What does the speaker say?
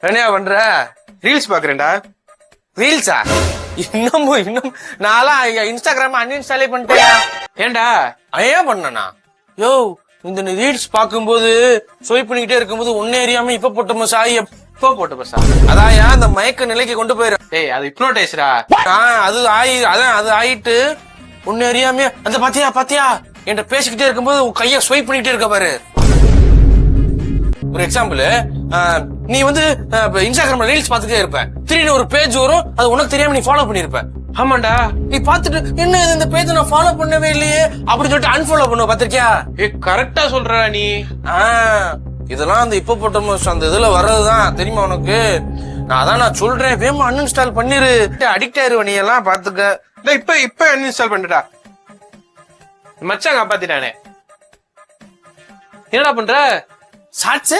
என்னையா பண்ற? ரீல்ஸ் பாக்குறேன்டா. ரீல்ஸா? இன்னும் நான்லாம் இன்ஸ்டாகிராம் அன்இன்ஸ்டாலே பண்ணிட்டேன். ஏன்டா? ஏன் பண்ணனா? யோ இந்த ரீல்ஸ் பாக்கும்போது ஸ்வைப் பண்ணிக்கிட்டே இருக்கும்போது ஒன்னே அறியாம இப்ப போட்ட மசாய் இப்போ போட்டு பசா. அதான் ஏன் அந்த மயக்க நிலைக்கு கொண்டு போயிரு. ஏய் அது ஹிப்னோடைஸ்டா. அது அது ஆயிட்டு ஒன்னு அறியாம அந்த பாத்தியா என்கிட்ட பேசிக்கிட்டே இருக்கும்போது உன் கைய ஸ்வைப் பண்ணிக்கிட்டே இருக்க பாரு. ஒரு எக்ஸாம்பிள், நீ வந்து இன்ஸ்டாகிராம்ல ரீல்ஸ் பாத்துட்டே இருப்ப, திடீர்னு ஒரு பேஜ் வரும், அது உனக்கு தெரியாம நீ ஃபாலோ பண்ணிருப்ப. ஆமாண்டா. நீ பாத்துட்டு என்ன இந்த பேஜ் நான் ஃபாலோ பண்ணவே இல்லையே அப்படின்னு சொல்லிட்டு அன்ஃபாலோ பண்ணுவ. பாத்திருக்கியா? கரெக்டா சொல்ற நீ. இதெல்லாம் அந்த இப்போபோட்டமஸ் அந்த இதுல வர்றதுதான் தெரியுமா உனக்கு? நான் சொல்றேன், வேமா அன்இன்ஸ்டால் பண்ணிரு, அடிக்ட் ஆயிருவ நீ எல்லாம் பாத்துக்க. இப்ப அன்இன்ஸ்டால் பண்ணிட்டா. மச்சான் காப்பாத்திட்டானே. என்னடா பண்ற? ஷார்ட்ஸ்